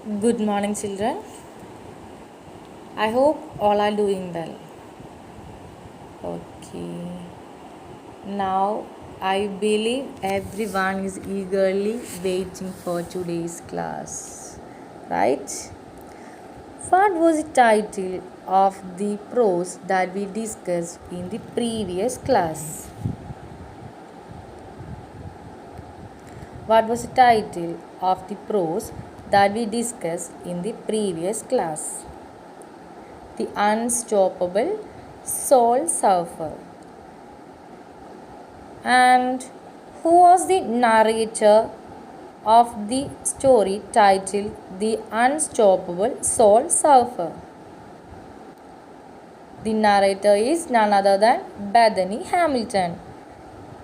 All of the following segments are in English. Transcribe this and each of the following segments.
Good morning, children. I hope all are doing well. Okay. Now, I believe everyone is eagerly waiting for today's class. Right? What was the title of the prose that we discussed in the previous class? What was the title of the prose that we discussed in the previous class? The Unstoppable Soul Surfer. And who was the narrator of the story titled The Unstoppable Soul Surfer? The narrator is none other than Bethany Hamilton,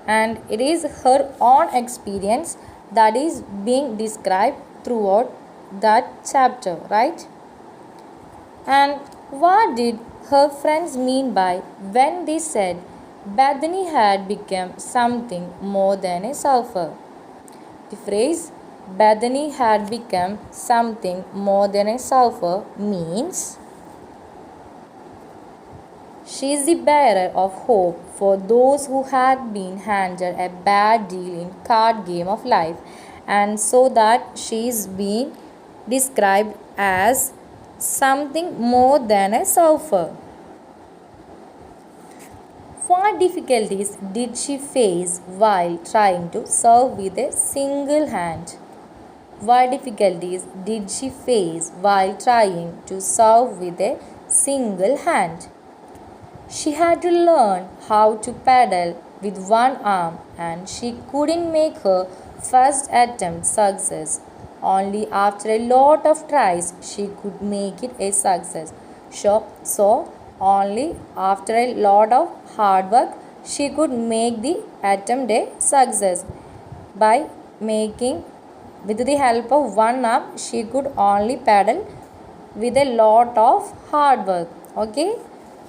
and it is her own experience that is being described throughout that chapter, right? And what did her friends mean by when they said Bethany had become something more than a surfer? The phrase Bethany had become something more than a surfer means she is the bearer of hope for those who had been handed a bad deal in card game of life, and so that she is being described as something more than a surfer. What difficulties did she face while trying to serve with a single hand? What difficulties did she face while trying to serve with a single hand? She had to learn how to paddle with one arm, and she couldn't make her first attempt success. Only after a lot of tries she could make it a success. So only after a lot of hard work she could make the attempt a success. By making with the help of one arm she could only paddle with a lot of hard work. Okay,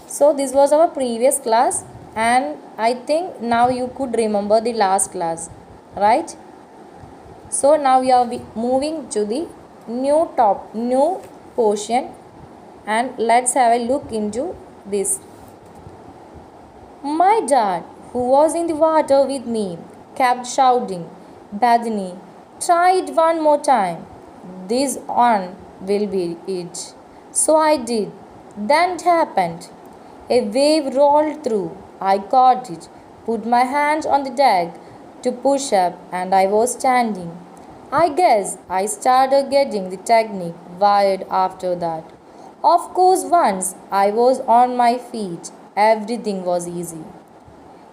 so this was our previous class, and I think now you could remember the last class, right? So now we are moving to the new portion, and let's have a look into this. My dad, who was in the water with me, kept shouting, Bethany, try it one more time. This one will be it. So I did. Then it happened. A wave rolled through. I caught it, put my hands on the deck to push up, and I was standing. I guess I started getting the technique wired after that. Of course, once I was on my feet, everything was easy.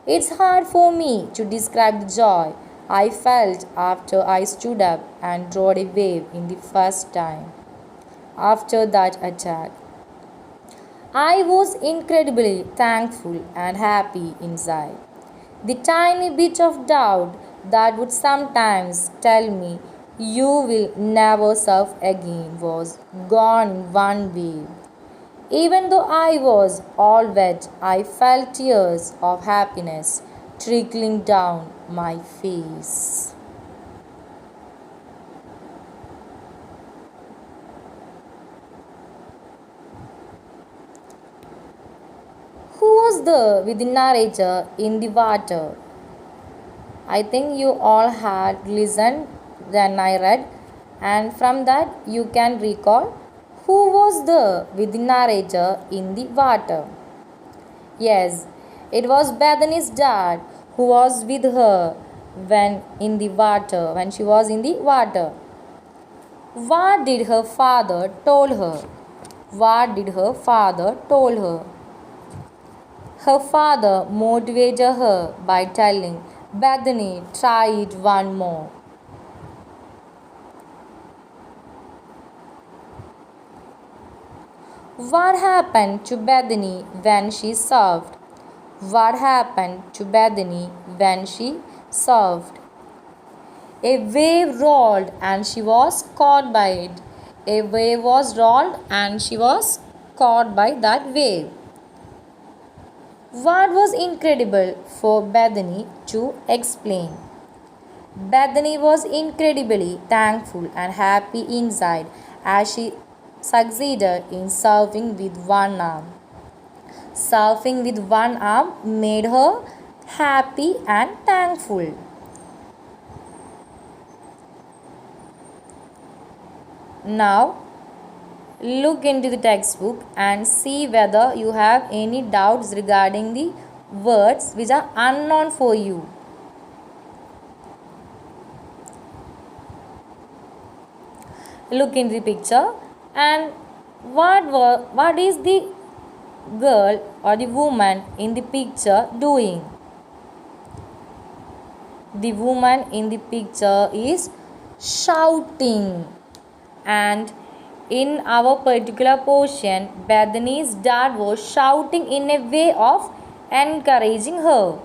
It's hard for me to describe the joy I felt after I stood up and rode a wave in the first time. After that attack, I was incredibly thankful and happy inside. The tiny bit of doubt that would sometimes tell me you will never surf again was gone in one wave. Even though I was all wet, I felt tears of happiness trickling down my face. Who was there with the narrator in the water? I think you all had listened when I read, and from that you can recall who was there with the narrator in the water. Yes, it was Bethany's dad who was with her when she was in the water. What did her father told her? What did her father told her? Her father motivated her by telling Bethany, try it one more. What happened to Bethany when she served? What happened to Bethany when she served? A wave rolled and she was caught by it. A wave was rolled and she was caught by that wave. What was incredible for Bethany to explain? Bethany was incredibly thankful and happy inside, as she succeeded in surfing with one arm. Surfing with one arm made her happy and thankful. Now, look into the textbook and see whether you have any doubts regarding the words which are unknown for you. Look in the picture and what is the girl or the woman in the picture doing? The woman in the picture is shouting, and in our particular portion Bethany's dad was shouting in a way of encouraging her.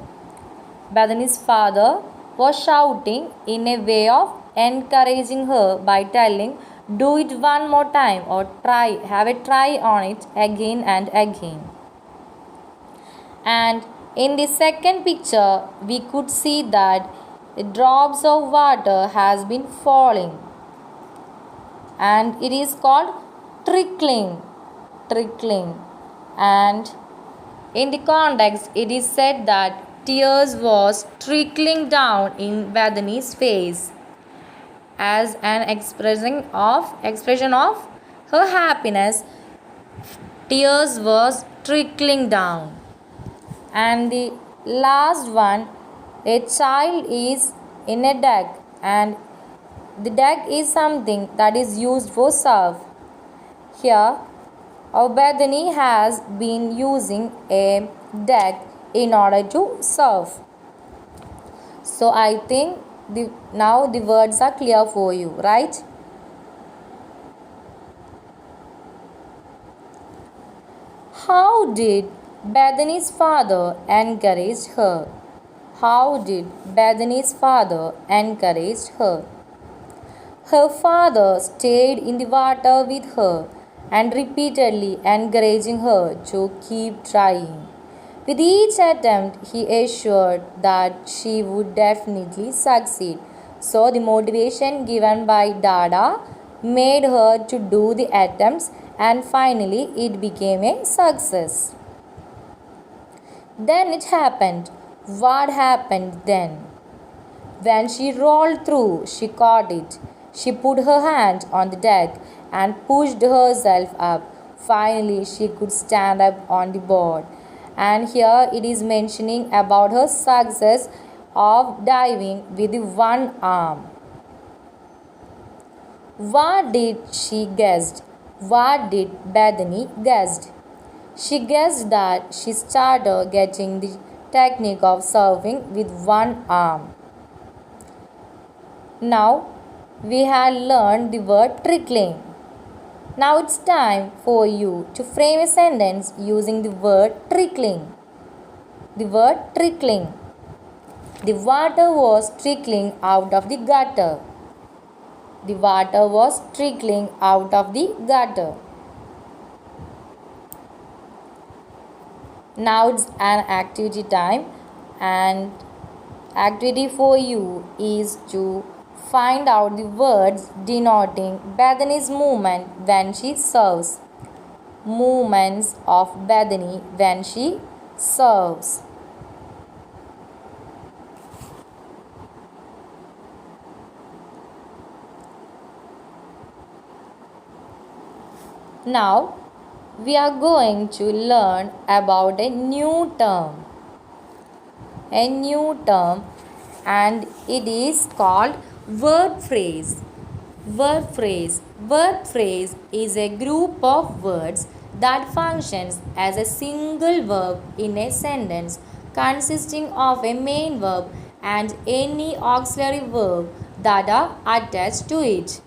Bethany's father was shouting in a way of encouraging her by telling, do it one more time or have a try on it again and again. And in the second picture, we could see that the drops of water has been falling, and it is called trickling. And in the context, it is said that tears was trickling down in Bethany's face as an expression of her happiness. Tears was trickling down. And the last one, a child is in a deck, and the deck is something that is used for surf. Here, Bethany has been using a deck in order to surf. So I think now the words are clear for you, right? How did Bethany's father encourage her? How did Bethany's father encourage her? Her father stayed in the water with her and repeatedly encouraging her to keep trying. With each attempt, he assured that she would definitely succeed. So, the motivation given by Dada made her to do the attempts, and finally it became a success. Then it happened. What happened then? When she rolled through, she caught it. She put her hand on the deck and pushed herself up. Finally, she could stand up on the board. And here it is mentioning about her success of diving with one arm. What did she guess? What did Bethany guess? She guessed that she started getting the technique of surfing with one arm. Now we had learned the word trickling. Now it's time for you to frame a sentence using the word trickling. The word trickling. The water was trickling out of the gutter. The water was trickling out of the gutter. Now it's an activity time, and activity for you is to find out the words denoting Bethany's movement when she serves. Movements of Bethany when she serves. Now we are going to learn about a new term. A new term, and it is called verb phrase. Verb phrase. Verb phrase is a group of words that functions as a single verb in a sentence consisting of a main verb and any auxiliary verb that are attached to it.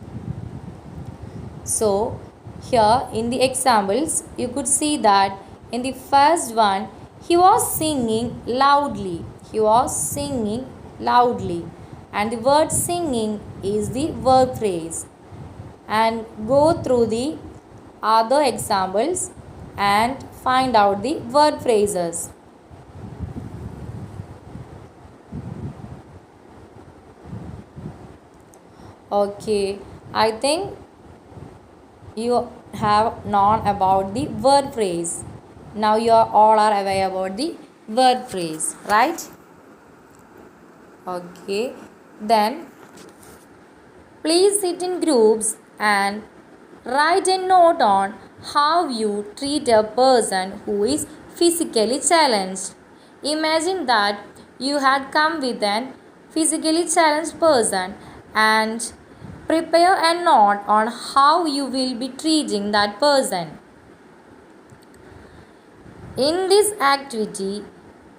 So, here in the examples, you could see that in the first one, he was singing loudly. He was singing loudly. And the word singing is the verb phrase. And go through the other examples and find out the verb phrases. Okay, I think You have known about the word phrase. Now you are all are aware about the word phrase, right? Okay, then please sit in groups and write a note on how you treat a person who is physically challenged. Imagine that you had come with an physically challenged person and prepare a note on how you will be treating that person. In this activity,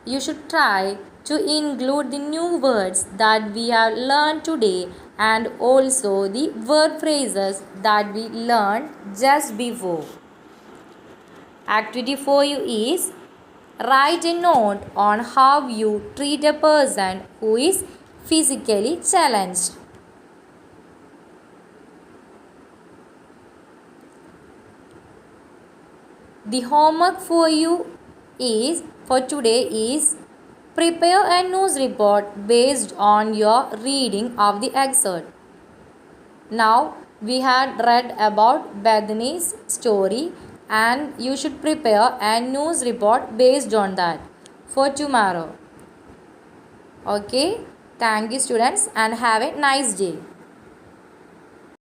you should try to include the new words that we have learned today and also the word phrases that we learned just before. Activity for you is write a note on how you treat a person who is physically challenged. The homework for you is for today is prepare a news report based on your reading of the excerpt. Now we had read about Bethany's story and you should prepare a news report based on that for tomorrow. Okay, thank you students and have a nice day.